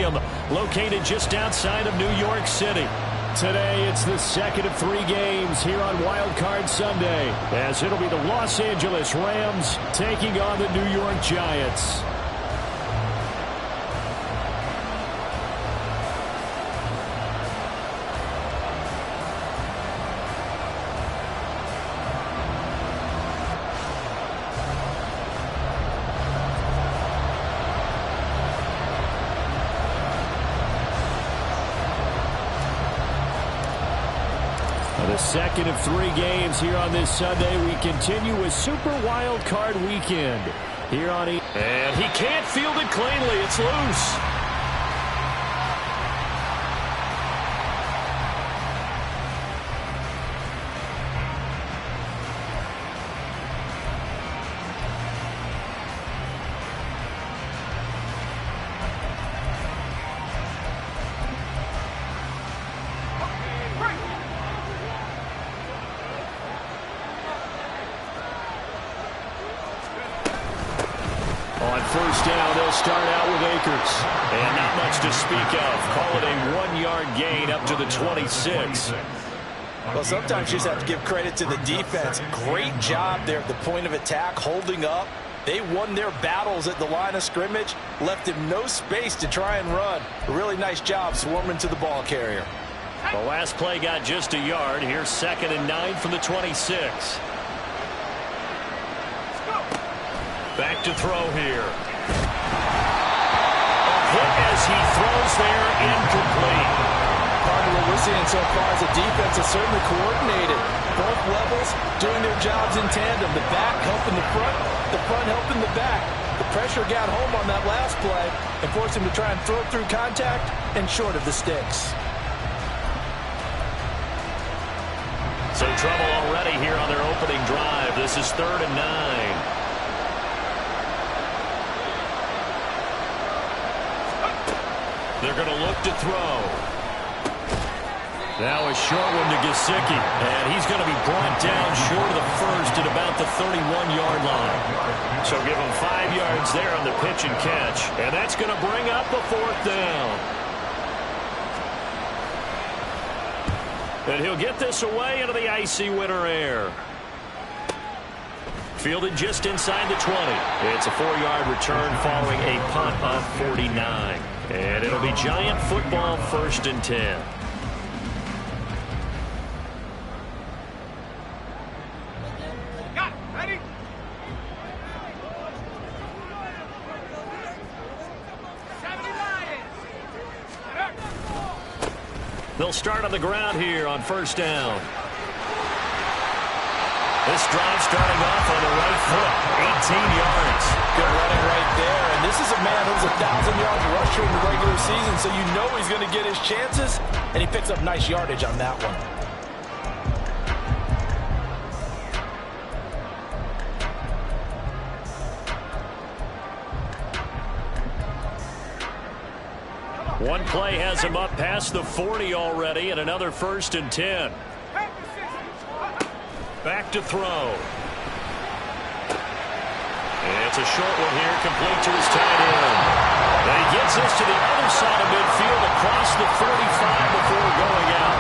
Stadium, located just outside of New York City. Today, it's the second of 3 games here on Wild Card Sunday, as it'll be the Los Angeles Rams taking on the New York Giants. The second of 3 games here on this Sunday. We continue with Super Wild Card Weekend here on And he can't field it cleanly. It's loose. On first down, they'll start out with Akers. And not much to speak of. Call it a 1-yard gain up to the 26. Well, sometimes you just have to give credit to the defense. Great job there at the point of attack, holding up. They won their battles at the line of scrimmage, left him no space to try and run. A really nice job swarming to the ball carrier. The last play got just a yard. Here's 2nd and 9 from the 26. Back to throw here. A hit as he throws there, incomplete. Part of what we're seeing so far is the defense is certainly coordinated. Both levels doing their jobs in tandem. The back helping the front helping the back. The pressure got home on that last play and forced him to try and throw through contact and short of the sticks. So trouble already here on their opening drive. This is 3rd and 9. They're going to look to throw. Now a short one to Gesicki. And he's going to be brought down short of the first at about the 31-yard line. So give him 5 yards there on the pitch and catch. And that's going to bring up a 4th down. And he'll get this away into the icy winter air. Fielded just inside the 20. It's a 4-yard return following a punt of 49. And it'll be Giant football, 1st and 10. Ready? They'll start on the ground here on 1st down. This drive starting off on the right foot, 18 yards. Good running right there. And this is a man who's a 1,000-yard rusher in the regular season, so you know he's going to get his chances, and he picks up nice yardage on that one. One play has him up past the 40 already, and another 1st and 10. Back to throw. It's a short one here, complete to his tight end. And he gets this to the other side of midfield across the 45 before going out.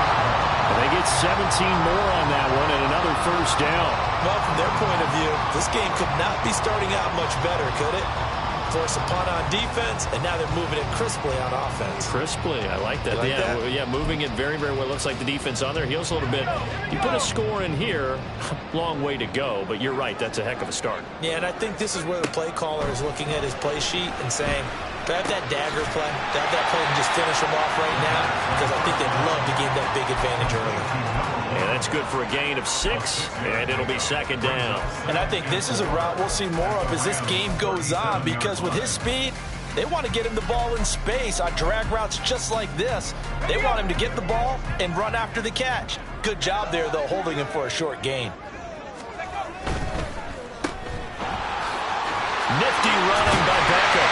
And they get 17 more on that one and another 1st down. Well, from their point of view, this game could not be starting out much better, could it? Force a punt on defense, and now they're moving it crisply on offense. Crisply, I like that. Like that? Yeah, moving it very, very well. Looks like the defense on their heels a little bit. You put a score in here, long way to go, but you're right, that's a heck of a start. Yeah, and I think this is where the play caller is looking at his play sheet and saying, grab that dagger play, grab that play and just finish them off right now, because I think they'd love to gain that big advantage early. And that's good for a gain of 6, and it'll be 2nd down. And I think this is a route we'll see more of as this game goes on, because with his speed, they want to get him the ball in space on drag routes just like this. They want him to get the ball and run after the catch. Good job there, though, holding him for a short gain. Nifty running by Beckham.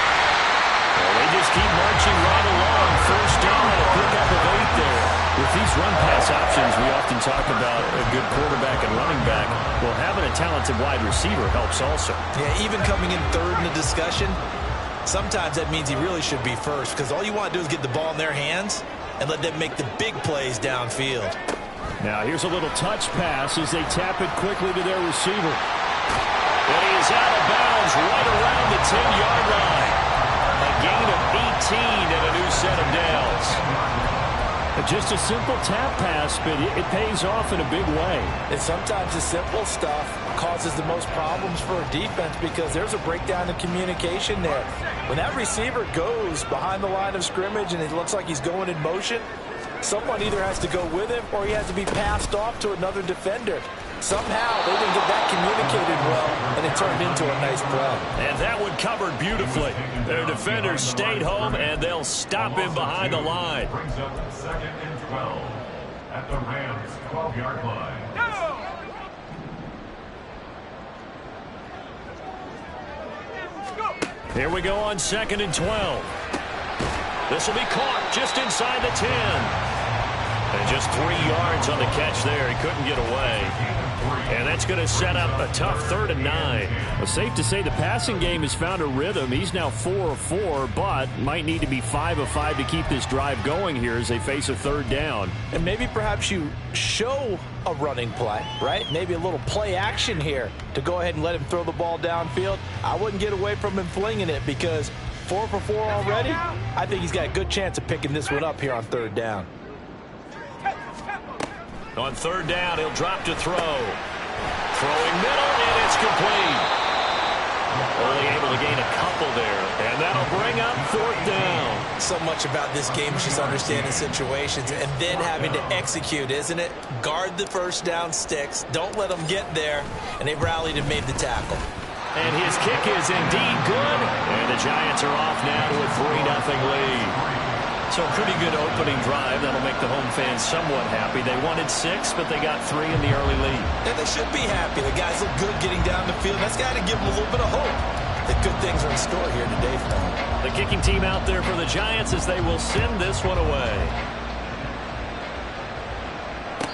Well, they just keep marching right along. 1st down and a pickup of 8 there. With these run-pass options, we often talk about a good quarterback and running back. Well, having a talented wide receiver helps also. Yeah, even coming in 3rd in the discussion, Sometimes that means he really should be first because all you want to do is get the ball in their hands and let them make the big plays downfield. Now here's a little touch pass as they tap it quickly to their receiver. And he is out of bounds right around the 10-yard line. A gain of 18 and a new set of downs. Just a simple tap pass, but it pays off in a big way. And sometimes the simple stuff causes the most problems for a defense because there's a breakdown in communication there. When that receiver goes behind the line of scrimmage and it looks like he's going in motion, someone either has to go with him or he has to be passed off to another defender. Somehow they didn't get that communicated well, and it turned into a nice play. And that one covered beautifully. Their defenders stayed home, and they'll stop him behind the line. Brings up 2nd and 12 at the Rams' 12-yard line. Here we go on 2nd and 12. This will be caught just inside the 10. And just 3 yards on the catch there. He couldn't get away. And that's going to set up a tough 3rd and 9. Well, safe to say the passing game has found a rhythm. He's now 4 of 4, but might need to be 5 of 5 to keep this drive going here as they face a 3rd down. And maybe perhaps you show a running play, right? Maybe a little play action here to go ahead and let him throw the ball downfield. I wouldn't get away from him flinging it because 4 for 4 already. I think he's got a good chance of picking this one up here on 3rd down. On 3rd down, he'll drop to throw. Throwing middle, and it's complete. Only able to gain a couple there, and that'll bring up 4th down. So much about this game is just understanding situations and then having to execute, isn't it? Guard the 1st down sticks. Don't let them get there, and they rallied and made the tackle. And his kick is indeed good, and the Giants are off now to a 3-0 lead. So a pretty good opening drive. That'll make the home fans somewhat happy. They wanted 6, but they got 3 in the early lead. And they should be happy. The guys look good getting down the field. That's got to give them a little bit of hope that good things are in store here today for them. The kicking team out there for the Giants as they will send this one away.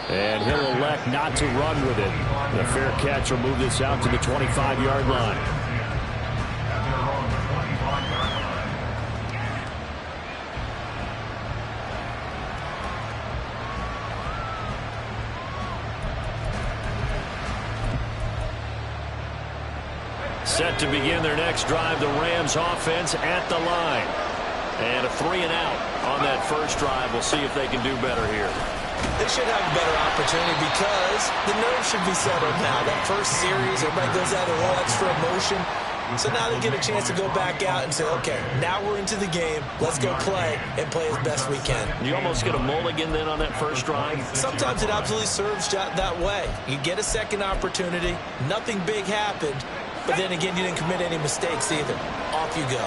And he'll elect not to run with it. The fair catch will move this out to the 25-yard line. Set to begin their next drive, the Rams offense at the line. And a 3 and out on that first drive. We'll see if they can do better here. They should have a better opportunity because the nerves should be settled now. That first series, everybody goes out a little extra emotion. So now they get a chance to go back out and say, okay, now we're into the game. Let's go play and play as best we can. You almost get a mulligan then on that first drive? Sometimes it absolutely serves that way. You get a second opportunity. Nothing big happened. But then again, you didn't commit any mistakes either. Off you go.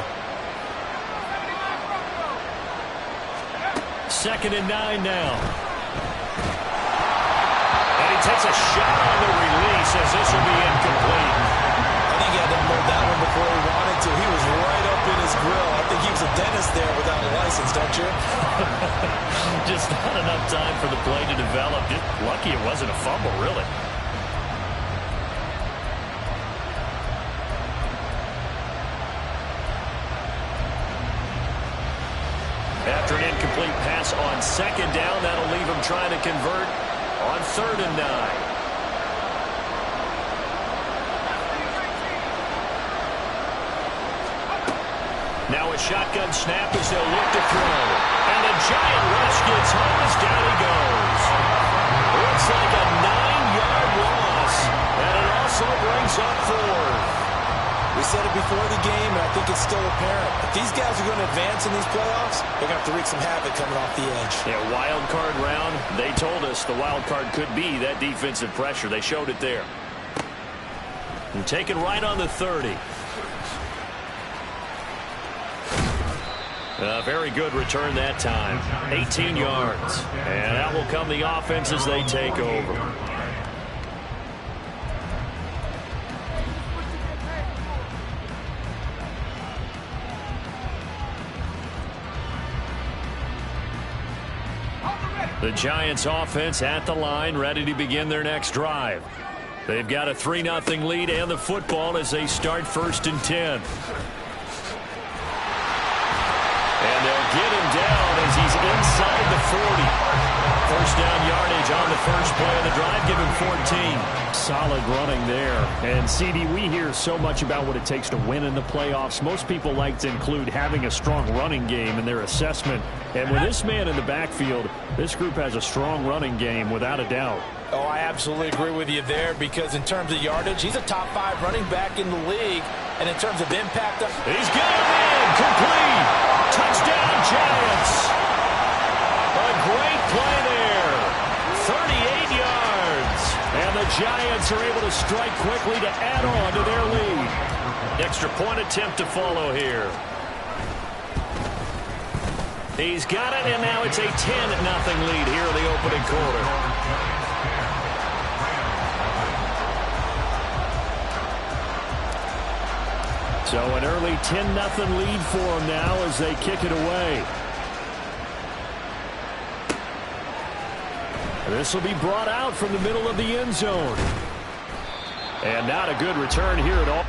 2nd and 9 now. And he takes a shot on the release as this will be incomplete. I think he had to hold that one before he wanted to. He was right up in his grill. I think he was a dentist there without a license, don't you? Just not enough time for the play to develop. Just lucky it wasn't a fumble, really. After an incomplete pass on 2nd down, that'll leave him trying to convert on 3rd and 9. Now a shotgun snap as they'll look to throw. And the giant rush gets home as down he goes. Looks like a 9-yard loss, and it also brings up 4th. We said it before the game, and I think it's still apparent. If these guys are going to advance in these playoffs, they're going to have to wreak some havoc coming off the edge. Yeah, wild card round. They told us the wild card could be that defensive pressure. They showed it there. And taken right on the 30. A very good return that time. 18 yards. And out will come the offense as they take over. The Giants offense at the line, ready to begin their next drive. They've got a 3-0 lead and the football as they start 1st and 10. first play of the drive, give him 14. Solid running there. And, CD, we hear so much about what it takes to win in the playoffs. Most people like to include having a strong running game in their assessment. And with this man in the backfield, this group has a strong running game without a doubt. Oh, I absolutely agree with you there, because in terms of yardage, he's a top 5 running back in the league. And in terms of impact, he's got it in, complete. Touchdown, Giants. A great play there. 38 yards. And the Giants are able to strike quickly to add on to their lead. Extra point attempt to follow here. He's got it, and now it's a 10-0 lead here in the opening quarter. So an early 10-0 lead for them now as they kick it away. This will be brought out from the middle of the end zone. And not a good return here at all.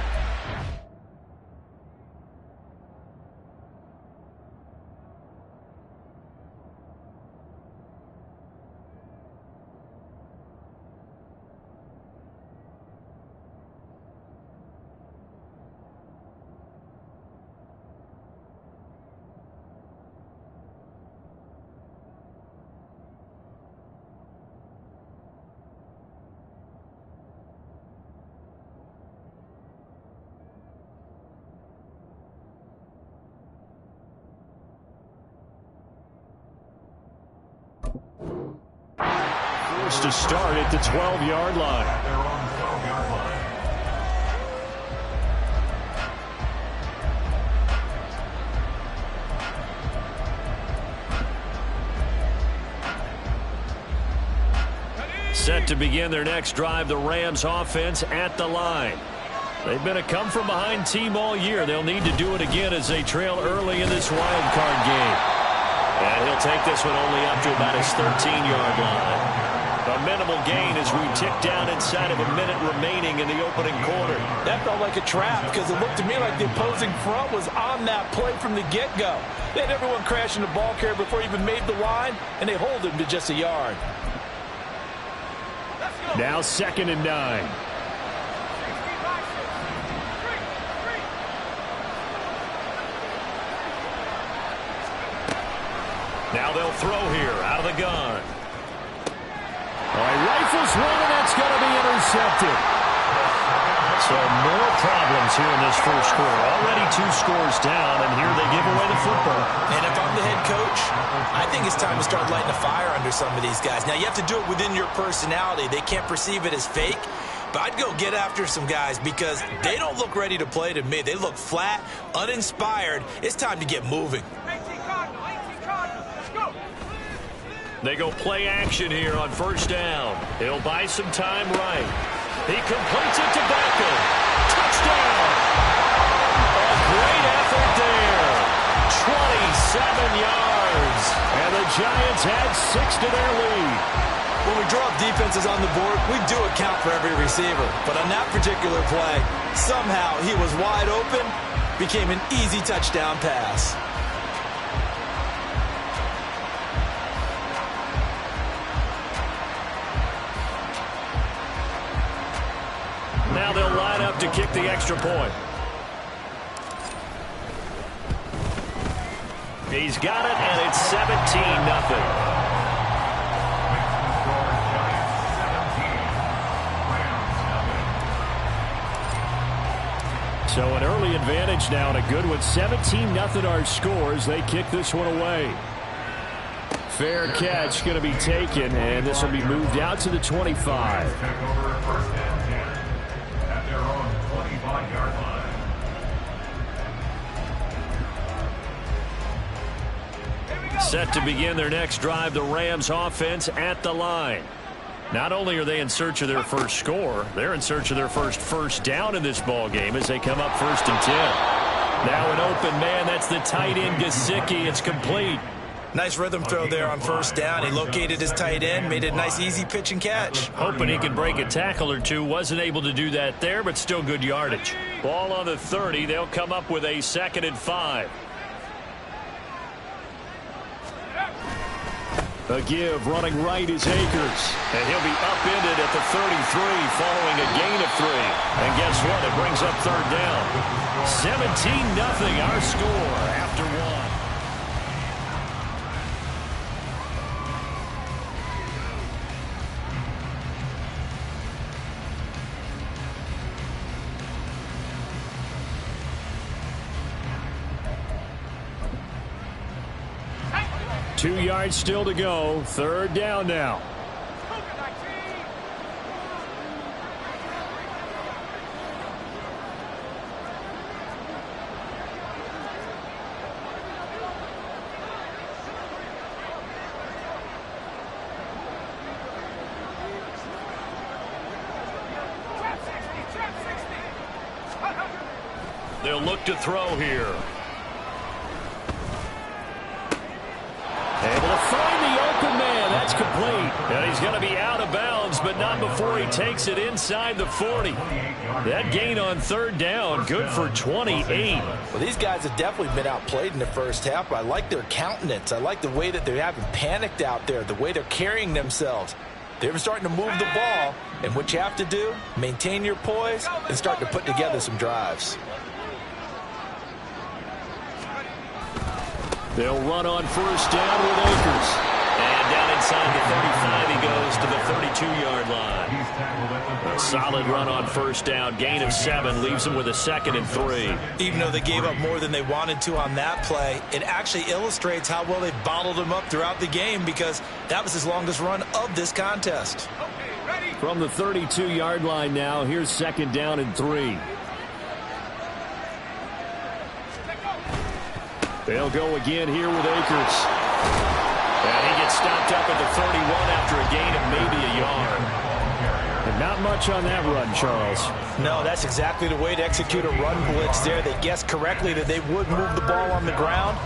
To start at the 12-yard line. At their own 12-yard line. Set to begin their next drive, the Rams offense at the line. They've been a come-from-behind team all year. They'll need to do it again as they trail early in this wild card game. And he'll take this one only up to about his 13-yard line. A minimal gain as we tick down inside of a minute remaining in the opening quarter. That felt like a trap, because it looked to me like the opposing front was on that play from the get-go. They had everyone crashing the ball carrier before he even made the line, and they hold him to just a yard. Now 2nd and 9. Now they'll throw here out of the gun. All right, rifles one, and that's going to be intercepted. So more problems here in this first quarter. Already 2 scores down, and here they give away the football. And if I'm the head coach, I think it's time to start lighting a fire under some of these guys. Now, you have to do it within your personality. They can't perceive it as fake. But I'd go get after some guys, because they don't look ready to play to me. They look flat, uninspired. It's time to get moving. They go play action here on first down. He'll buy some time right. He completes it to Beckham. Touchdown! A great effort there. 27 yards. And the Giants add 6 to their lead. When we draw up defenses on the board, we do account for every receiver. But on that particular play, somehow he was wide open, became an easy touchdown pass. Now they'll line up to kick the extra point. He's got it, and it's 17-0. So an early advantage now, and a good one. 17-0 our scores. They kick this one away. Fair catch going to be taken, and this will be moved out to the 25. Set to begin their next drive, the Rams offense at the line. Not only are they in search of their first score, they're in search of their first down in this ball game as they come up 1st and 10. Now an open man, that's the tight end Gesicki. It's complete. Nice rhythm throw there on first down. He located his tight end, made a nice easy pitch and catch. Hoping he could break a tackle or two. Wasn't able to do that there, but still good yardage. Ball on the 30. They'll come up with a 2nd and 5. A give running right is Akers. And he'll be upended at the 33 following a gain of 3. And guess what? It brings up third down. 17-0 our score after 1. Two yards still to go. Third down now. They'll look to throw here. Able to find the open man. That's complete. And he's going to be out of bounds, but not before he takes it inside the 40. That gain on third down, good for 28. Well, these guys have definitely been outplayed in the first half, but I like their countenance. I like the way that they haven't panicked out there, the way they're carrying themselves. They're starting to move the ball, and what you have to do, maintain your poise and start to put together some drives. They'll run on first down with Akers. And down inside the 35 he goes to the 32-yard line. A solid run on first down. Gain of 7 leaves him with a 2nd and 3. Even though they gave up more than they wanted to on that play, it actually illustrates how well they bottled him up throughout the game because that was his longest run of this contest. From the 32-yard line now, here's 2nd down and 3. They'll go again here with Akers. And he gets stopped up at the 31 after a gain of maybe a yard. And not much on that run, Charles. No, that's exactly the way to execute a run blitz there. They guessed correctly that they would move the ball on the ground,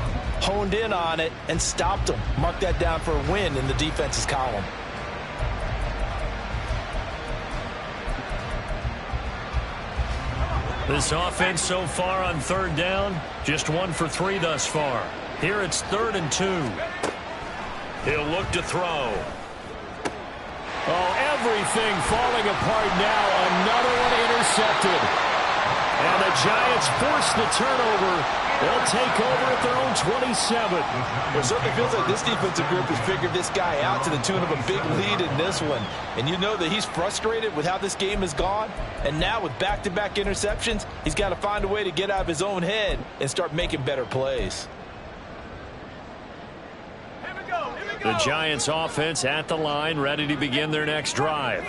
honed in on it, and stopped them. Mark that down for a win in the defense's column. This offense so far on third down, just 1 for 3 thus far. Here it's 3rd and 2. He'll look to throw. Oh, everything falling apart now. Another one intercepted. And the Giants force the turnover. They'll take over at their own 27. Well, it certainly feels like this defensive group has figured this guy out to the tune of a big lead in this one. And you know that he's frustrated with how this game has gone. And now with back-to-back interceptions, he's got to find a way to get out of his own head and start making better plays. The Giants offense at the line, ready to begin their next drive.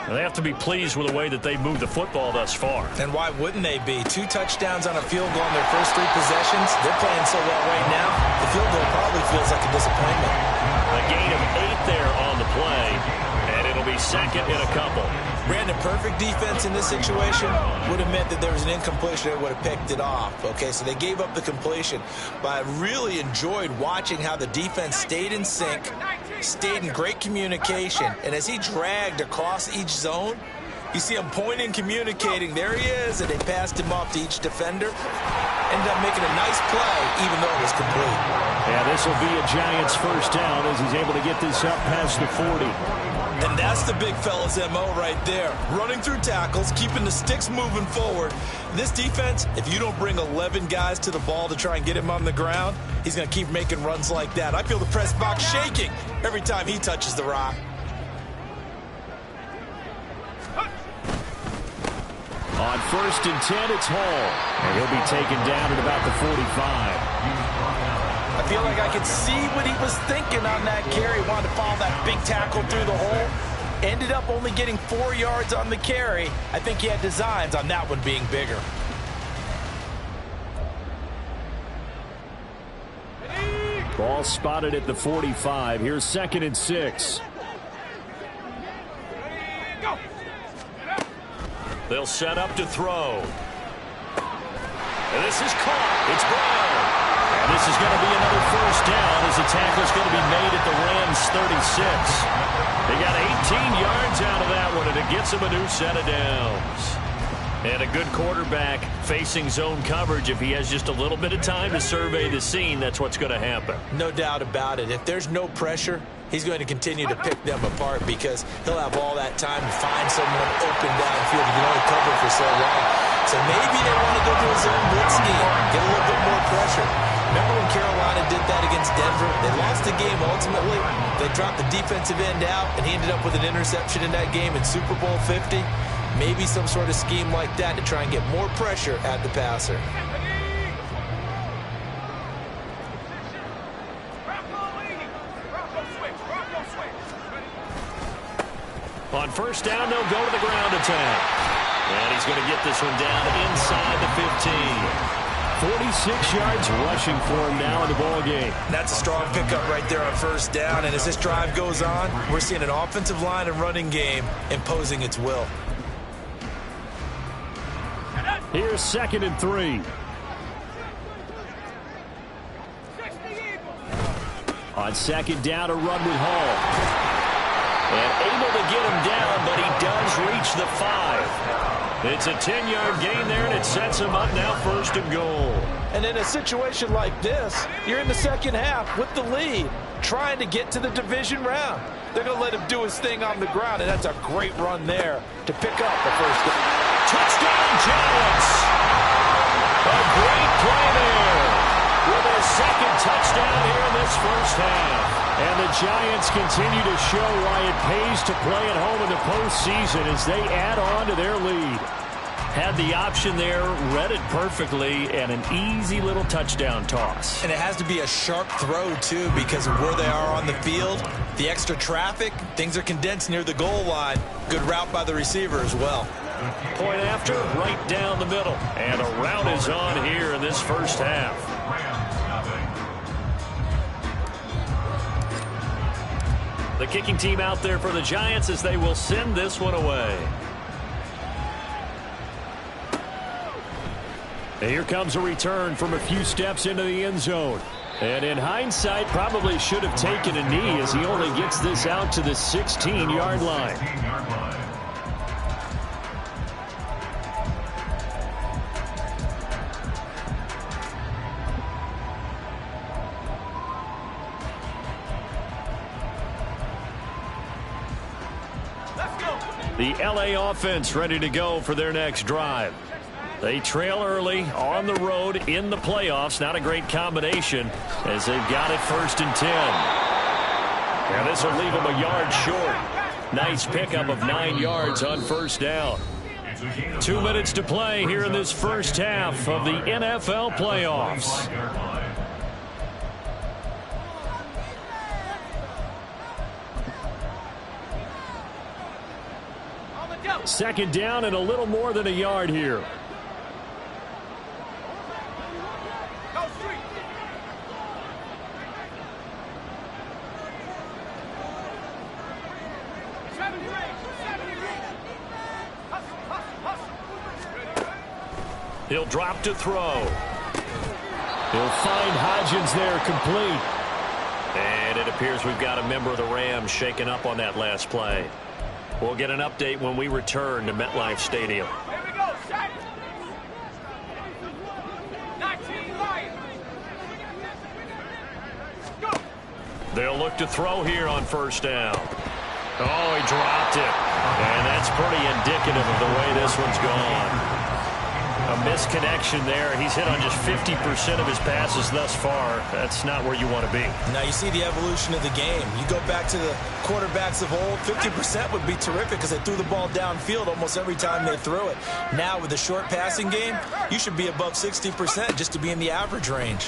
They have to be pleased with the way that they've moved the football thus far. And why wouldn't they be? 2 touchdowns on a field goal in their first 3 possessions. They're playing so well right now, the field goal probably feels like a disappointment. A gain of 8 there on the play, and it'll be 2nd and a couple. Brandon, perfect defense in this situation would have meant that there was an incompletion that would have picked it off. Okay, so they gave up the completion. But I really enjoyed watching how the defense stayed in sync, stayed in great communication. And as he dragged across each zone, you see him pointing, communicating. There he is, and they passed him off to each defender. Ended up making a nice play, even though it was complete. Yeah, this will be a Giants first down as he's able to get this up past the 40. And that's the big fella's MO right there. Running through tackles, keeping the sticks moving forward. This defense, if you don't bring 11 guys to the ball to try and get him on the ground, he's going to keep making runs like that. I feel the press box shaking every time he touches the rock. On 1st and 10, it's Hall. And he'll be taken down at about the 45. I feel like I could see what he was thinking on that carry. Wanted to follow that big tackle through the hole. Ended up only getting 4 yards on the carry. I think he had designs on that one being bigger. Ball spotted at the 45. Here's 2nd and 6. They'll set up to throw. And this is caught. It's Brown. And this is going to be another first down as the tackle's going to be made at the Rams 36. They got 18 yards out of that one, and it gets them a new set of downs. And a good quarterback facing zone coverage. If he has just a little bit of time to survey the scene, that's what's going to happen. No doubt about it. If there's no pressure, he's going to continue to pick them apart because he'll have all that time to find someone open downfield. He can only cover for so long. So maybe they want to go to a zone blitz scheme, get a little bit more pressure. Remember when Carolina did that against Denver? They lost the game ultimately. They dropped the defensive end out, and he ended up with an interception in that game in Super Bowl 50. Maybe some sort of scheme like that to try and get more pressure at the passer. On first down, they'll go to the ground attack. And he's going to get this one down inside the 15. 46 yards rushing for him now in the ball game. That's a strong pickup right there on first down. And as this drive goes on, we're seeing an offensive line and running game imposing its will. Here's 2nd and 3. On 2nd down, a run with Hall. And able to get him down, but he does reach the 5. It's a 10-yard gain there, and it sets him up now 1st and goal. And in a situation like this, you're in the second half with the lead, trying to get to the division round. They're going to let him do his thing on the ground, and that's a great run there to pick up the first down. Touchdown, Giants! A great play there with a 2nd touchdown here in this first half. And the Giants continue to show why it pays to play at home in the postseason as they add on to their lead. Had the option there, read it perfectly, and an easy little touchdown toss. And it has to be a sharp throw, too, because of where they are on the field. The extra traffic, things are condensed near the goal line. Good route by the receiver as well. Point after, right down the middle. And a route is on here in this first half. The kicking team out there for the Giants as they will send this one away. Here comes a return from a few steps into the end zone. And in hindsight, probably should have taken a knee as he only gets this out to the 16-yard line. The LA offense ready to go for their next drive. They trail early on the road in the playoffs. Not a great combination as they've got it 1st and 10. Now this will leave them a yard short. Nice pickup of 9 yards on first down. 2 minutes to play here in this first half of the NFL playoffs. Second down and a little more than a yard here. He'll drop to throw. He'll find Hodgins there complete. And it appears we've got a member of the Rams shaken up on that last play. We'll get an update when we return to MetLife Stadium. Here we go, set. 19 Lions. Go. They'll look to throw here on first down. Oh, he dropped it. And that's pretty indicative of the way this one's gone. A misconnection there. He's hit on just 50% of his passes thus far. That's not where you want to be. Now you see the evolution of the game. You go back to the quarterbacks of old, 50% would be terrific because they threw the ball downfield almost every time they threw it. Now with the short passing game, you should be above 60% just to be in the average range.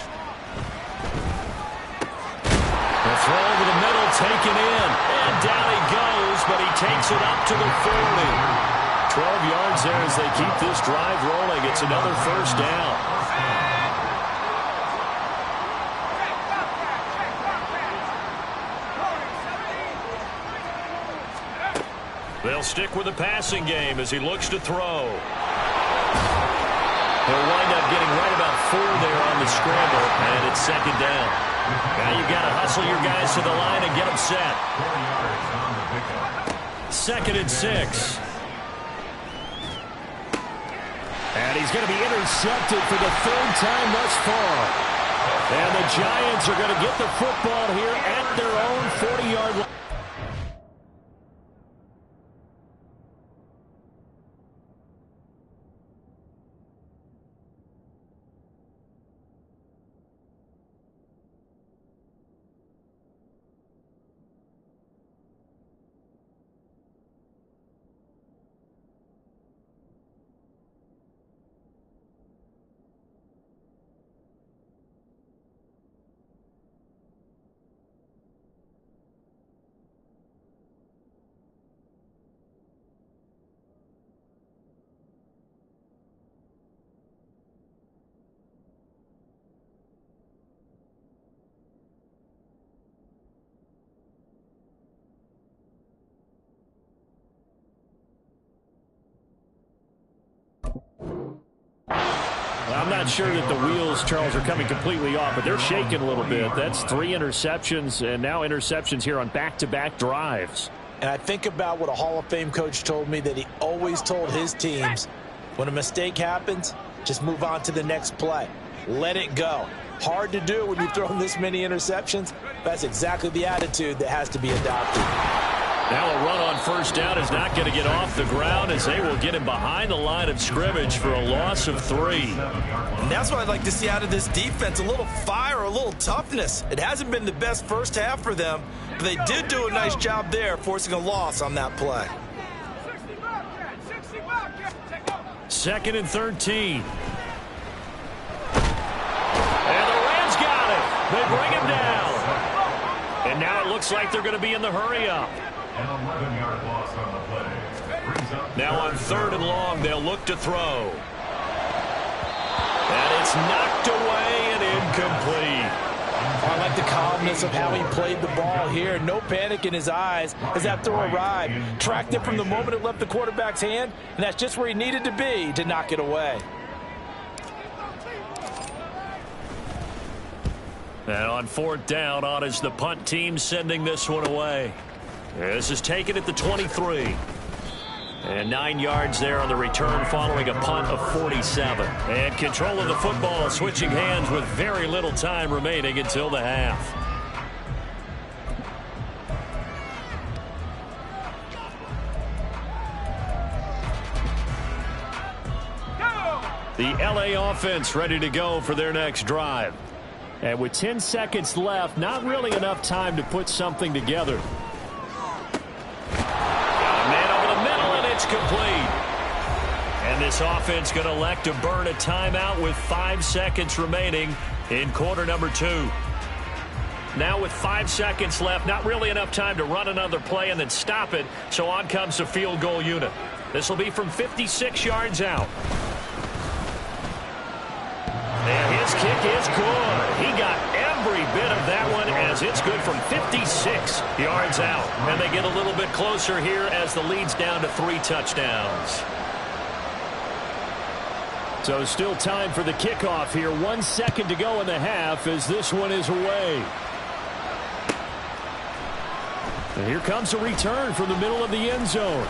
The throw over the middle taken in. And down he goes, but he takes it up to the 40. 12 yards there as they keep this drive rolling. It's another first down. They'll stick with the passing game as he looks to throw. He'll wind up getting right about 4 there on the scramble, and it's second down. Now you've got to hustle your guys to the line and get them set. 2nd and 6. And he's going to be intercepted for the 3rd time thus far. And the Giants are going to get the football here at their own 40-yard I'm not sure that the wheels, Charles, are coming completely off, but they're shaking a little bit. That's 3 interceptions, and now interceptions here on back-to-back drives. And I think about what a Hall of Fame coach told me, that he always told his teams, when a mistake happens, just move on to the next play. Let it go. Hard to do when you've thrown this many interceptions. That's exactly the attitude that has to be adopted. Now a run on first down is not going to get off the ground, as they will get him behind the line of scrimmage for a loss of 3. And that's what I'd like to see out of this defense, a little fire, a little toughness. It hasn't been the best first half for them, but they did do a nice job there, forcing a loss on that play. 2nd and 13. And the Rams got it. They bring him down. And now it looks like they're going to be in the hurry-up. An 11-yard loss on the play. Brings up Now on 3rd and long, they'll look to throw. And it's knocked away and incomplete. I like the calmness of how he played the ball here. No panic in his eyes as that throw arrived. Tracked it from the moment it left the quarterback's hand, and that's just where he needed to be to knock it away. And on 4th down, on is the punt team sending this one away. This is taken at the 23. And 9 yards there on the return following a punt of 47. And control of the football switching hands with very little time remaining until the half. The LA offense ready to go for their next drive. And with 10 seconds left, not really enough time to put something together. It's complete. And this offense going to elect to burn a timeout with 5 seconds remaining in quarter number 2. Now with 5 seconds left, not really enough time to run another play and then stop it, so on comes the field goal unit. This will be from 56 yards out. And his kick is good. He got every bit of that one, as it's good from 56 yards out. And they get a little bit closer here as the lead's down to 3 touchdowns. So still time for the kickoff here. 1 second to go in the half as this one is away. And here comes a return from the middle of the end zone.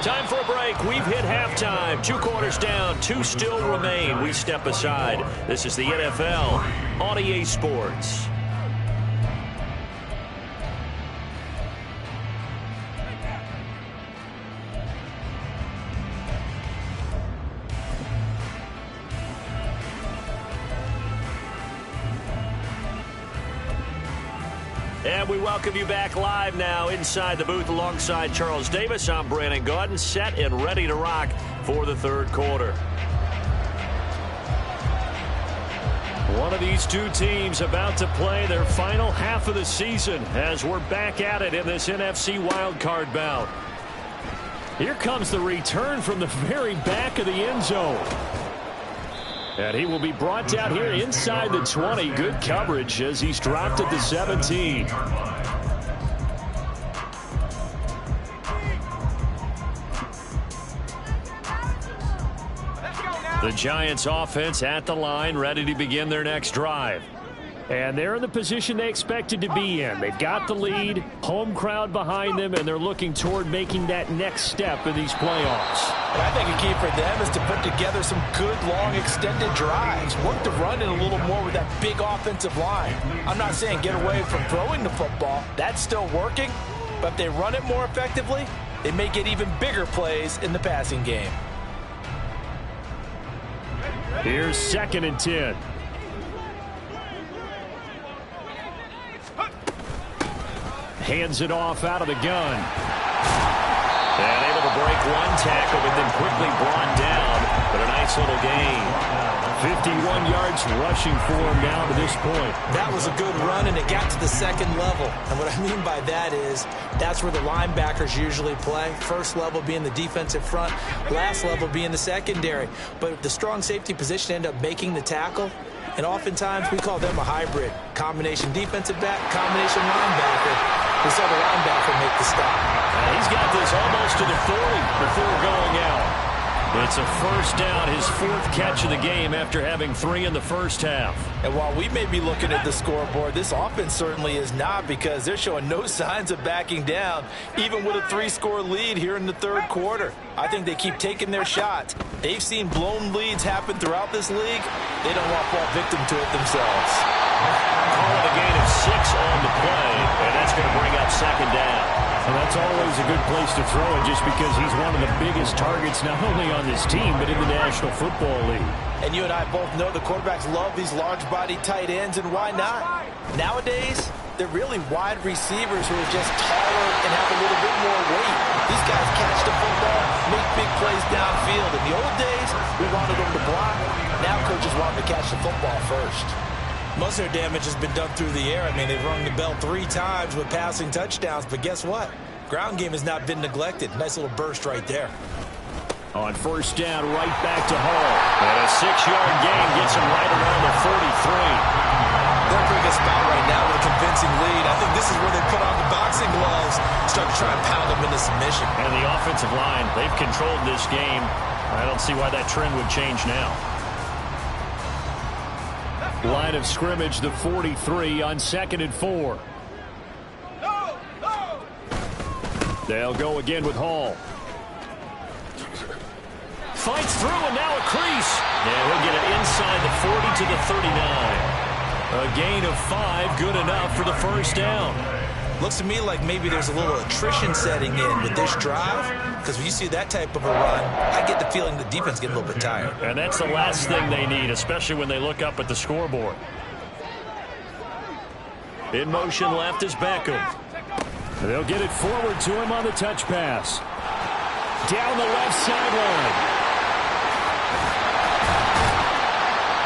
Time for a break. We've hit halftime. 2 quarters down. 2 still remain. We step aside. This is the NFL on EA Sports. And we welcome you back live now inside the booth alongside Charles Davis. I'm Brandon Gaudin, set and ready to rock for the 3rd quarter. One of these 2 teams about to play their final half of the season as we're back at it in this NFC wildcard bout. Here comes the return from the very back of the end zone. And he will be brought down here inside the 20. Good coverage as he's dropped at the 17. The Giants offense at the line, ready to begin their next drive. And they're in the position they expected to be in. They've got the lead, home crowd behind them, and they're looking toward making that next step in these playoffs. And I think a key for them is to put together some good, long, extended drives. Work the run in a little more with that big offensive line. I'm not saying get away from throwing the football. That's still working. But if they run it more effectively, they may get even bigger plays in the passing game. Here's 2nd and 10. Hands it off out of the gun. And able to break 1 tackle, but then quickly brought down. But a nice little gain. 51 yards rushing for him now to this point. That was a good run, and it got to the 2nd level. And what I mean by that is that's where the linebackers usually play. First level being the defensive front, last level being the secondary. But the strong safety position ended up making the tackle. And oftentimes we call them a hybrid. Combination defensive back, combination linebacker. We saw the linebacker make the stop. He's got this almost to the 40 before going out. It's a first down, his 4th catch of the game after having 3 in the first half. And while we may be looking at the scoreboard, this offense certainly is not, because they're showing no signs of backing down, even with a 3-score lead here in the 3rd quarter. I think they keep taking their shots. They've seen blown leads happen throughout this league. They don't want to fall victim to it themselves. Call it a gain of 6 on the play, and that's going to bring up 2nd down. And that's always a good place to throw it, just because he's one of the biggest targets not only on this team but in the National Football League. And you and I both know the quarterbacks love these large-body tight ends, and why not? Nowadays, they're really wide receivers who are just taller and have a little bit more weight. These guys catch the football, make big plays downfield. In the old days, we wanted them to block. Now coaches want them to catch the football first. Most of their damage has been done through the air. I mean, they've rung the bell 3 times with passing touchdowns, but guess what? Ground game has not been neglected. Nice little burst right there. On first down, right back to Hall. And a 6-yard gain gets him right around the 43. They're in a pretty good spot right now with a convincing lead. I think this is where they put on the boxing gloves, start to try and pound them into submission. And the offensive line, they've controlled this game. I don't see why that trend would change now. Line of scrimmage, the 43 on 2nd and 4. They'll go again with Hall. Fights through, and now a crease. And he'll get it inside the 40 to the 39. A gain of 5, good enough for the first down. Looks to me like maybe there's a little attrition setting in with this drive, because when you see that type of a run, I get the feeling the defense getting a little bit tired. And that's the last thing they need, especially when they look up at the scoreboard. In motion left is Beckham. They'll get it forward to him on the touch pass. Down the left sideline.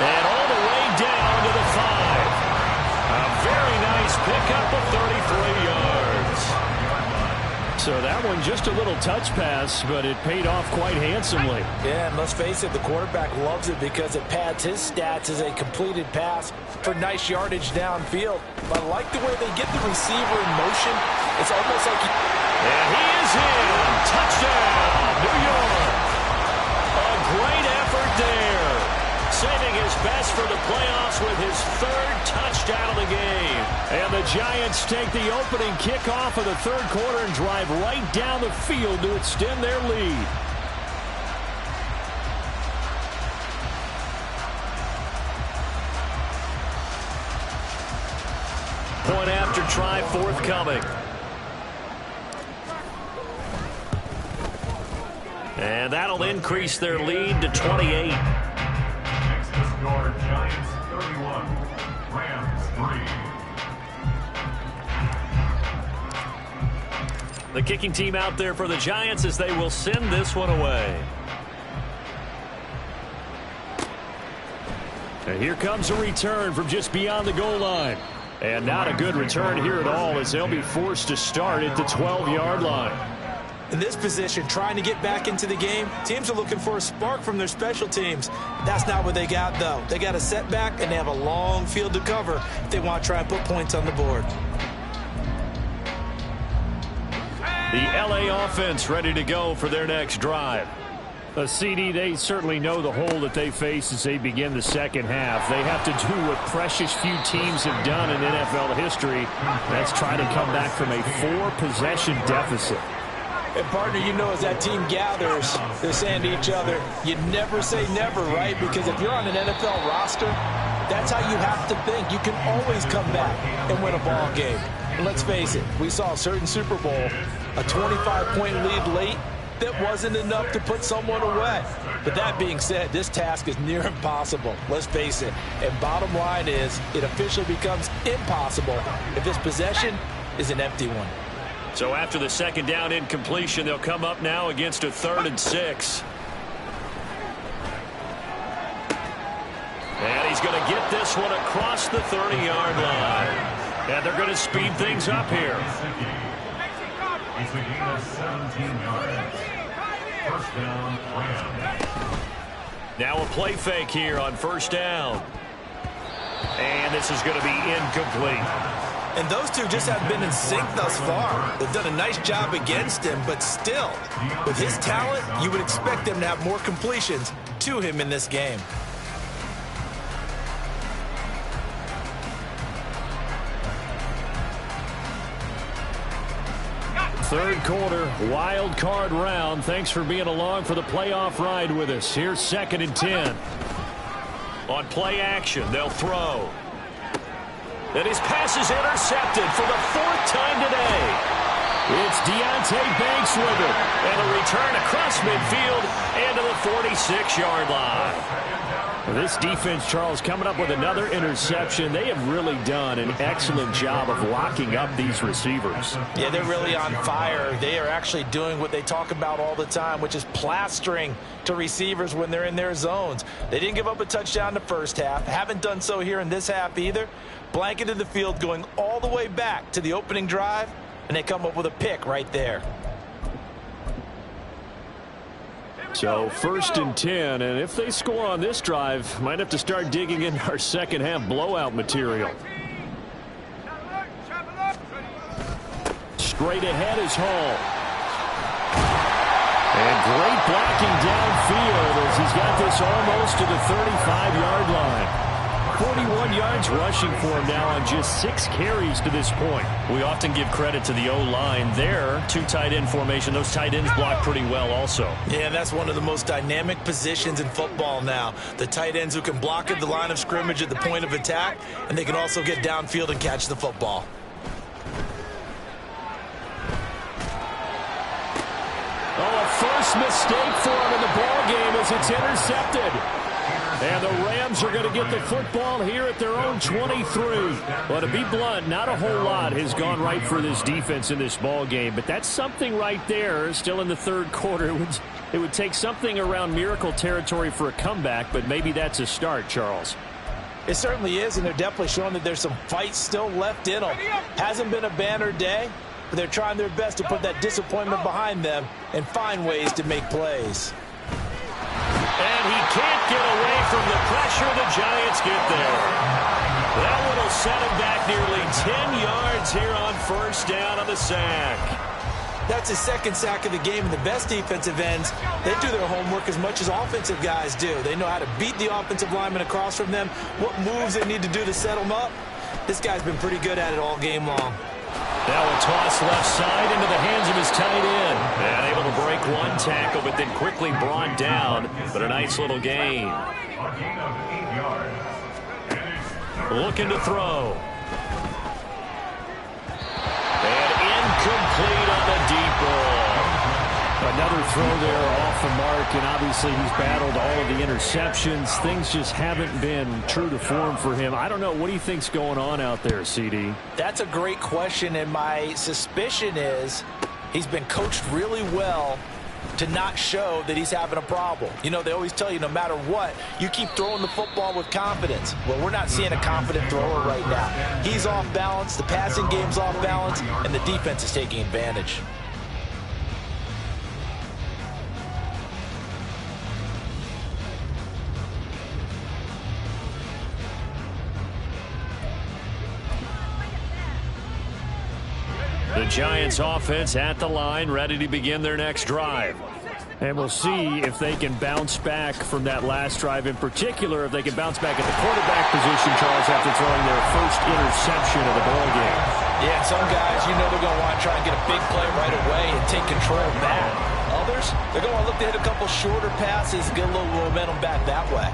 And all the way down to the 5. A very nice pickup of 33 yards. So that one just a little touch pass, but it paid off quite handsomely. Yeah, and let's face it, the quarterback loves it because it pads his stats as a completed pass for nice yardage downfield. But I like the way they get the receiver in motion. It's almost like And he is in. Touchdown, New York. A great effort there. Saving his best for the playoffs with his 3rd touchdown of the game. And the Giants take the opening kickoff of the 3rd quarter and drive right down the field to extend their lead. Point after try forthcoming. And that'll increase their lead to 28. Next to score, Giants 31, Rams 3. The kicking team out there for the Giants as they will send this one away. And here comes a return from just beyond the goal line. And not a good return here at all, as they'll be forced to start at the 12-yard line. in this position, trying to get back into the game. Teams are looking for a spark from their special teams. That's not what they got, though. They got a setback, and they have a long field to cover if they want to try and put points on the board. The LA offense ready to go for their next drive. CD, they certainly know the hole that they face as they begin the second half. They have to do what precious few teams have done in NFL history. That's try to come back from a 4-possession deficit. And, partner, you know, as that team gathers, they're saying to each other, you never say never, right? Because if you're on an NFL roster, that's how you have to think. You can always come back and win a ball game. And let's face it, we saw a certain Super Bowl, a 25-point lead late. That wasn't enough to put someone away. But that being said, this task is near impossible. Let's face it. And bottom line is, it officially becomes impossible if this possession is an empty one. So after the second down incompletion, they'll come up now against a 3rd and 6. And he's going to get this one across the 30-yard line. And they're going to speed things up here. It's a gain of 17 yards. First down, Rams. Now a play fake here on first down. And this is going to be incomplete. And those two just have been in sync thus far. They've done a nice job against him, but still, with his talent, you would expect them to have more completions to him in this game. Third quarter, wild card round. Thanks for being along for the playoff ride with us. Here's 2nd and 10. On play action, they'll throw. And his pass is intercepted for the 4th time today. It's Deonte Banks with it. And a return across midfield and to the 46-yard line. This defense, Charles, coming up with another interception. They have really done an excellent job of locking up these receivers. Yeah, they're really on fire. They are actually doing what they talk about all the time, which is plastering to receivers when they're in their zones. They didn't give up a touchdown the first half. Haven't done so here in this half either. Blanketed the field going all the way back to the opening drive, and they come up with a pick right there. So 1st and 10, and if they score on this drive, might have to start digging in our second half blowout material. Straight ahead is Hall. And great blocking downfield as he's got this almost to the 35-yard line. 41 yards rushing for him now on just 6 carries to this point. We often give credit to the O-line there. 2 tight end formation. Those tight ends block pretty well also. Yeah, and that's one of the most dynamic positions in football now. The tight ends who can block at the line of scrimmage at the point of attack, and they can also get downfield and catch the football. Oh, a first mistake for him in the ball game as it's intercepted. And the Rams are going to get the football here at their own 23. Well, to be blunt, not a whole lot has gone right for this defense in this ball game, but that's something right there. Still in the 3rd quarter. It would take something around miracle territory for a comeback, but maybe that's a start, Charles. It certainly is, and they're definitely showing that there's some fight still left in them. Hasn't been a banner day, but they're trying their best to put that disappointment behind them and find ways to make plays. And he can't get away from the pressure. The Giants get there. That one will set him back nearly 10 yards here on 1st down on the sack. That's his 2nd sack of the game, and the best defensive ends, they do their homework as much as offensive guys do. They know how to beat the offensive lineman across from them, what moves they need to do to set them up. This guy's been pretty good at it all game long. Now a toss left side into the hands of his tight end. And able to break 1 tackle, but then quickly brought down. But a nice little gain. Looking to throw. And incomplete on the deep ball. Another throw there off the mark, and obviously he's battled all of the interceptions. Things just haven't been true to form for him. I don't know. What do you think's going on out there, CD? That's a great question, and my suspicion is he's been coached really well to not show that he's having a problem. You know, they always tell you no matter what, you keep throwing the football with confidence. Well, we're not seeing a confident thrower right now. He's off balance, the passing game's off balance, and the defense is taking advantage. The Giants offense at the line, ready to begin their next drive. And we'll see if they can bounce back from that last drive, in particular, if they can bounce back at the quarterback position, Charles, after throwing their first interception of the ball game. Yeah, some guys, you know they're going to want to try and get a big play right away and take control back. Others, they're going to look to hit a couple shorter passes and get a little momentum back that way.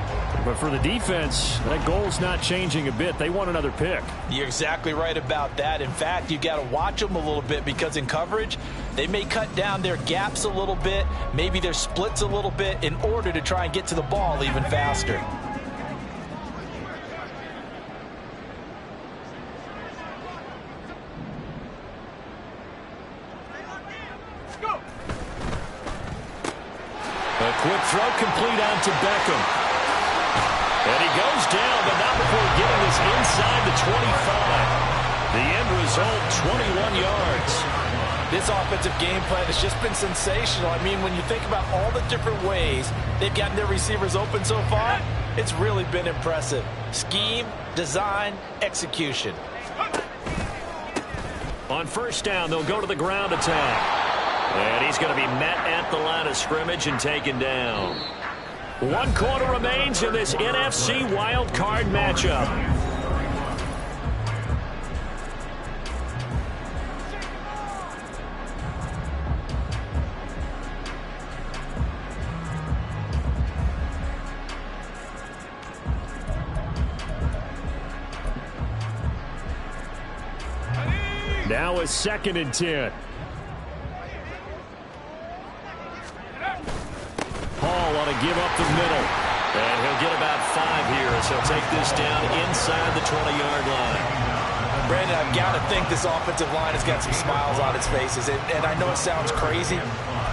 But for the defense, that goal's not changing a bit. They want another pick. You're exactly right about that. In fact, you got to watch them a little bit because in coverage, they may cut down their gaps a little bit, maybe their splits a little bit in order to try and get to the ball even faster. A quick throw complete on to Beckham. And he goes down, but not before getting this inside the 25. The end result, 21 yards. This offensive game plan has just been sensational. I mean, when you think about all the different ways they've gotten their receivers open so far, it's really been impressive. Scheme, design, execution. On first down, they'll go to the ground attack. And he's going to be met at the line of scrimmage and taken down. 1 quarter remains in this NFC wild card matchup. Now a 2nd and 10. Hall on a give up the middle. And he'll get about 5 here as he'll take this down inside the 20-yard line. Brandon, I've got to think this offensive line has got some smiles on its faces. And I know it sounds crazy,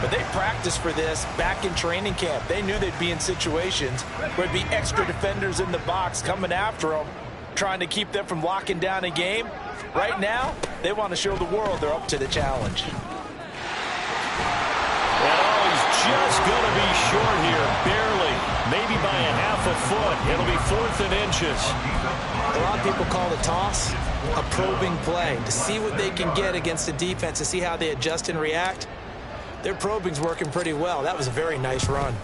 but they practiced for this back in training camp. They knew they'd be in situations where there'd be extra defenders in the box coming after them, trying to keep them from locking down a game. Right now, they want to show the world they're up to the challenge. Oh, he's just going to be short here, barely, maybe by a half a foot. It'll be 4th and inches. A lot of people call the toss a probing play, to see what they can get against the defense, to see how they adjust and react. Their probing's working pretty well. That was a very nice run.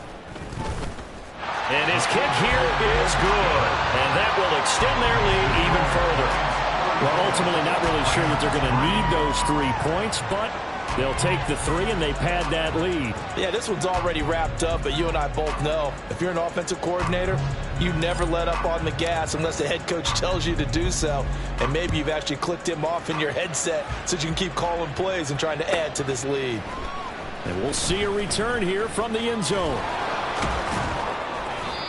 And his kick here is good, and that will extend their lead even further. Well, ultimately not really sure that they're going to need those 3 points, but they'll take the 3 and they pad that lead. Yeah, this one's already wrapped up, but you and I both know if you're an offensive coordinator, you never let up on the gas unless the head coach tells you to do so. And maybe you've actually clicked him off in your headset so you can keep calling plays and trying to add to this lead. And we'll see a return here from the end zone.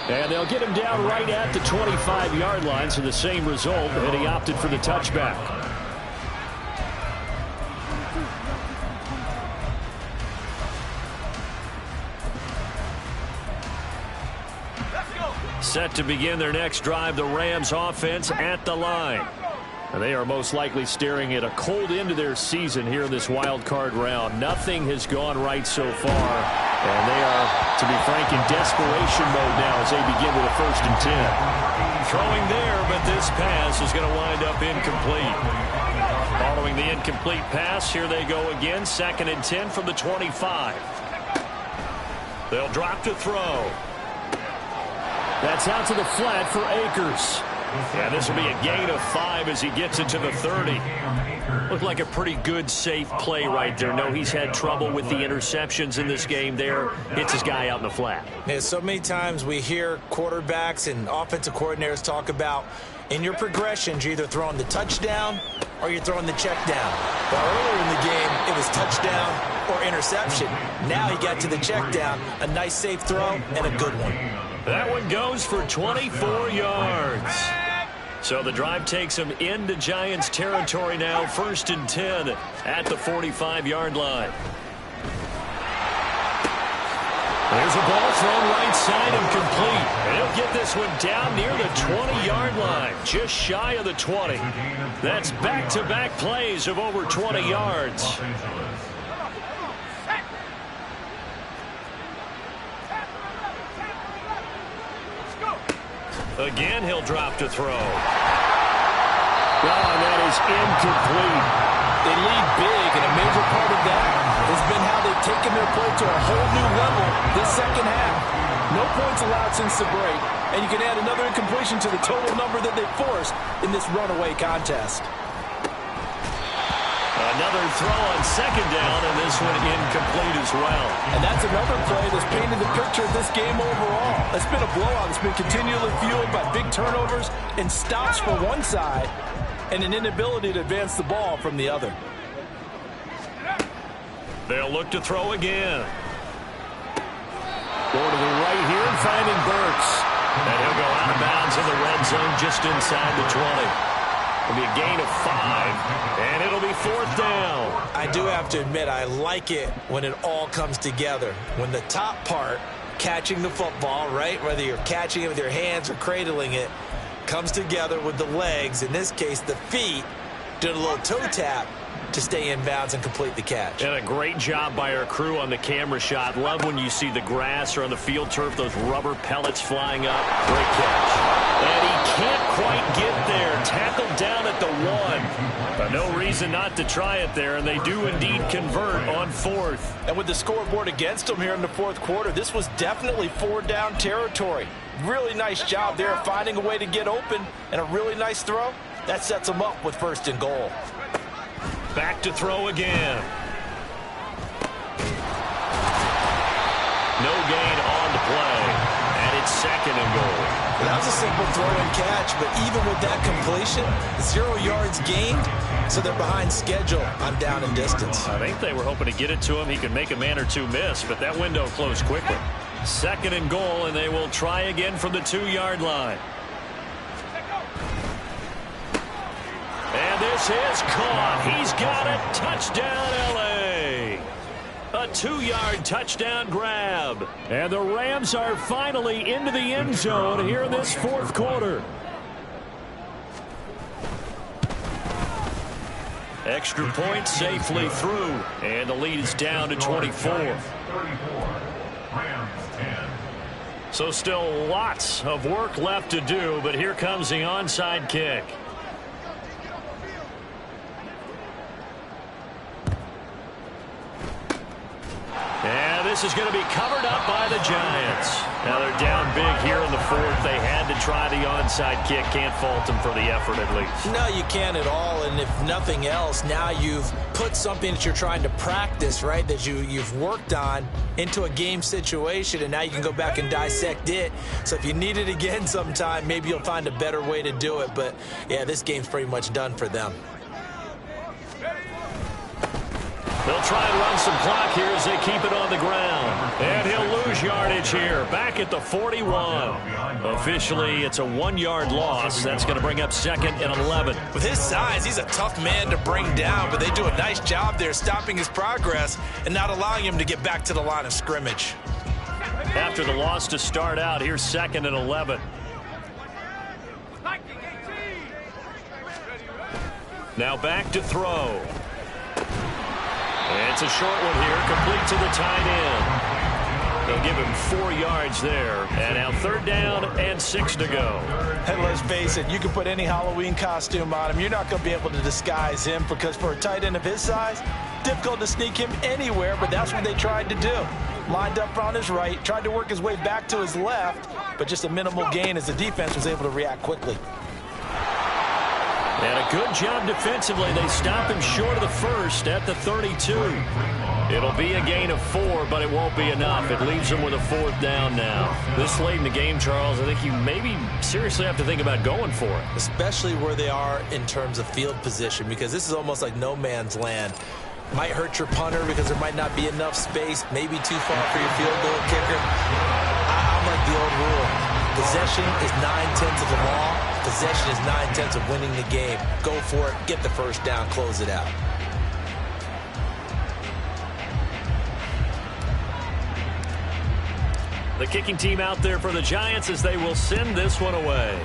And they'll get him down right at the 25-yard line, so the same result, and he opted for the touchback. Set to begin their next drive, the Rams offense at the line. And they are most likely staring at a cold end to their season here in this wild card round. Nothing has gone right so far, and they are, to be frank, in desperation mode now as they begin with a 1st and 10. Throwing there, but this pass is going to wind up incomplete. Following the incomplete pass, here they go again, 2nd and 10 from the 25. They'll drop to throw. That's out to the flat for Akers. Yeah, this will be a gain of 5 as he gets into the 30. Looked like a pretty good, safe play right there. No, he's had trouble with the interceptions in this game there. Hits his guy out in the flat. Yeah, so many times we hear quarterbacks and offensive coordinators talk about in your progressions, you're either throwing the touchdown or you're throwing the check down. But earlier in the game, it was touchdown or interception. Now he got to the check down, a nice safe throw and a good one. That one goes for 24 yards. So the drive takes him into Giants territory now, 1st and 10 at the 45-yard line. There's a ball thrown right side and complete. And he'll get this one down near the 20-yard line, just shy of the 20. That's back-to-back plays of over 20 yards. Again, he'll drop to throw. Oh, and that is incomplete. They lead big, and a major part of that has been how they've taken their play to a whole new level this second half. No points allowed since the break, and you can add another incompletion to the total number that they forced in this runaway contest. Another throw on 2nd down, and this one incomplete as well. And that's another play that's painted the picture of this game overall. It's been a blowout. It's been continually fueled by big turnovers and stops for one side and an inability to advance the ball from the other. They'll look to throw again. Going to the right here and finding Burks. And he'll go out of bounds in the red zone just inside the 20. It'll be a gain of 5, and it'll be 4th down. I do have to admit, I like it when it all comes together. When the top part, catching the football, right, whether you're catching it with your hands or cradling it, comes together with the legs, in this case the feet, did a little toe tap, to stay in bounds and complete the catch. And a great job by our crew on the camera shot. Love when you see the grass or on the field turf, those rubber pellets flying up. Great catch. And he can't quite get there. Tackled down at the 1. But no reason not to try it there, and they do indeed convert on 4th. And with the scoreboard against them here in the 4th quarter, this was definitely 4-down territory. Really nice job there finding a way to get open, and a really nice throw. That sets them up with 1st and goal. Back to throw again. No gain on the play, and it's 2nd and goal. That was a simple throw and catch, but even with that completion, 0 yards gained, so they're behind schedule on down and distance. I think they were hoping to get it to him. He could make a man or two miss, but that window closed quickly. 2nd and goal, and they will try again from the 2-yard line. And this is caught. He's got it. Touchdown, L.A. A 2-yard touchdown grab. And the Rams are finally into the end zone here in this 4th quarter. Extra point safely through. And the lead is down to 24. 34. Rams 10. So still lots of work left to do, but here comes the onside kick. And this is going to be covered up by the Giants. Now they're down big here in the 4th. They had to try the onside kick. Can't fault them for the effort at least. No, you can't at all. And if nothing else, now you've put something that you're trying to practice, right, that you've worked on into a game situation, and now you can go back and dissect it. So if you need it again sometime, maybe you'll find a better way to do it. But, yeah, this game's pretty much done for them. They'll try and run some clock here as they keep it on the ground. And he'll lose yardage here. Back at the 41. Officially, it's a 1-yard loss. That's going to bring up 2nd and 11. With his size, he's a tough man to bring down, but they do a nice job there stopping his progress and not allowing him to get back to the line of scrimmage. After the loss to start out, here's 2nd and 11. Now back to throw. It's a short one here, complete to the tight end. They'll give him 4 yards there. And now 3rd down and 6 to go. And let's face it, you can put any Halloween costume on him. You're not going to be able to disguise him, because for a tight end of his size, difficult to sneak him anywhere, but that's what they tried to do. Lined up on his right, tried to work his way back to his left, but just a minimal gain as the defense was able to react quickly. And a good job defensively. They stop him short of the 1st at the 32. It'll be a gain of 4, but it won't be enough. It leaves them with a 4th down now. This late in the game, Charles, I think you maybe seriously have to think about going for it. Especially where they are in terms of field position, because this is almost like no man's land. Might hurt your punter because there might not be enough space, maybe too far for your field goal kicker. I'm like the old rule. Possession is 9/10 of the law. Possession is 9/10 of winning the game. Go for it. Get the 1st down. Close it out. The kicking team out there for the Giants as they will send this one away.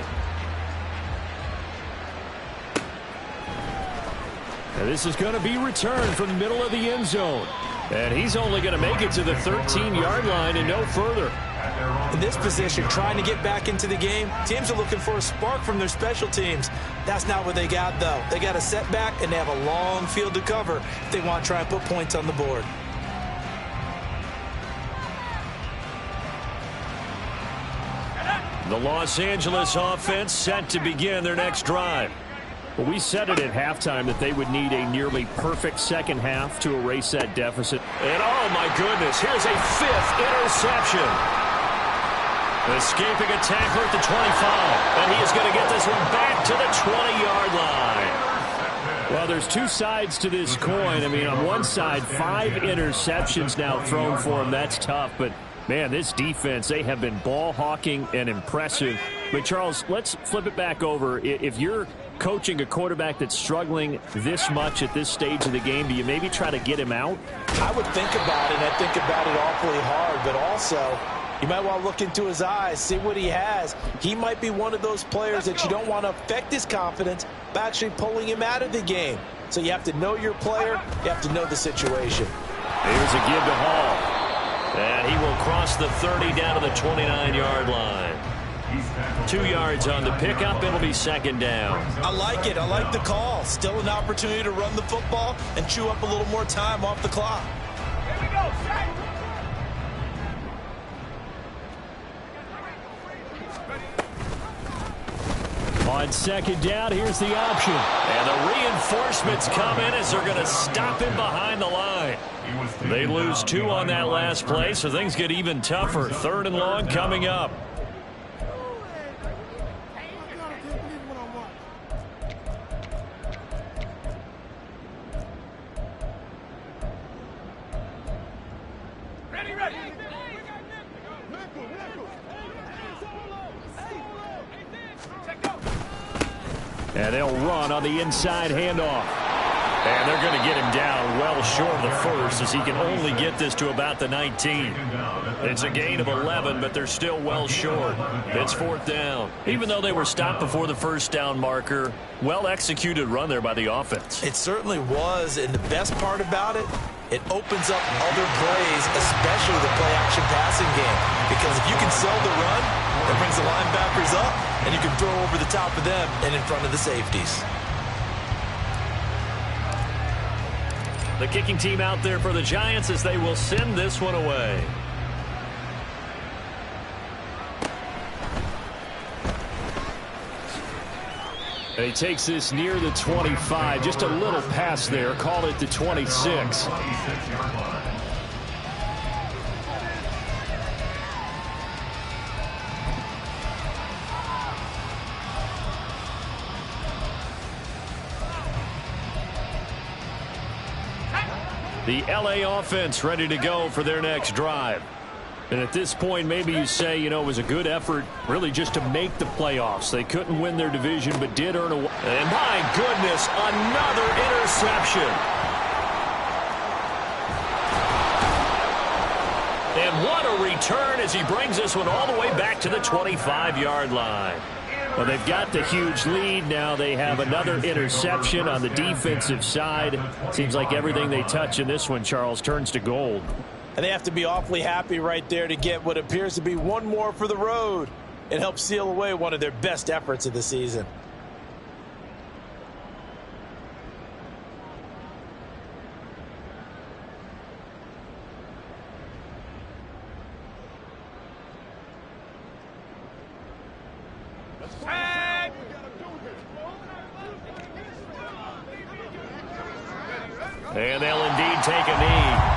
And this is going to be returned from the middle of the end zone. And he's only going to make it to the 13-yard line and no further. In this position, trying to get back into the game, teams are looking for a spark from their special teams. That's not what they got, though. They got a setback, and they have a long field to cover if they want to try and put points on the board. The Los Angeles offense set to begin their next drive. Well, we said it at halftime that they would need a nearly perfect second half to erase that deficit. And, oh, my goodness, here's a 5th interception. Escaping a tackler at the 25. And he is going to get this one back to the 20-yard line. Well, there's 2 sides to this coin. I mean, on one side, 5 interceptions now thrown for him. That's tough, but man, this defense, they have been ball hawking and impressive. But, Charles, let's flip it back over. If you're coaching a quarterback that's struggling this much at this stage of the game, do you maybe try to get him out? I would think about it, and I think about it awfully hard, but also you might want to look into his eyes, see what he has. He might be one of those players that you don't want to affect his confidence by actually pulling him out of the game. So you have to know your player. You have to know the situation. Here's a give to Hall. And he will cross the 30 down to the 29-yard line. 2 yards on the pickup. It'll be second down. I like it. I like the call. Still an opportunity to run the football and chew up a little more time off the clock. Here we go, set. On second down, here's the option. And the reinforcements come in as they're going to stop him behind the line. They lose 2 on that last play, so things get even tougher. 3rd and long coming up. Ready, ready. And they'll run on the inside handoff. And they're going to get him down well short of the first as he can only get this to about the 19. It's a gain of 11, but they're still well short. It's 4th down. Even though they were stopped before the first down marker, well-executed run there by the offense. It certainly was, and the best part about it, it opens up other plays, especially the play-action passing game. Because if you can sell the run, it brings the linebackers up, and you can throw over the top of them and in front of the safeties. The kicking team out there for the Giants as they will send this one away. And he takes this near the 25. Just a little pass there. Call it the 26. The LA offense ready to go for their next drive. And at this point, maybe you say, you know, it was a good effort really just to make the playoffs. They couldn't win their division, but did earn a... And my goodness, another interception. And what a return as he brings this one all the way back to the 25-yard line. Well, they've got the huge lead. Now they have another interception on the defensive side. Seems like everything they touch in this one, Charles, turns to gold. And they have to be awfully happy right there to get what appears to be one more for the road. It helps seal away one of their best efforts of the season. And they'll indeed take a knee.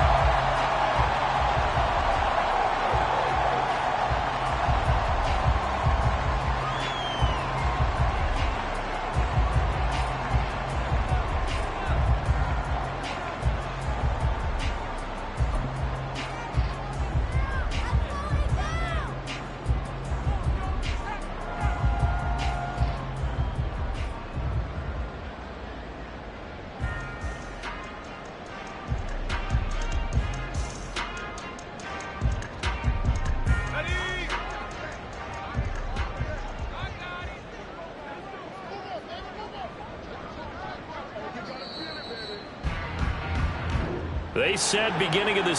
They said beginning of the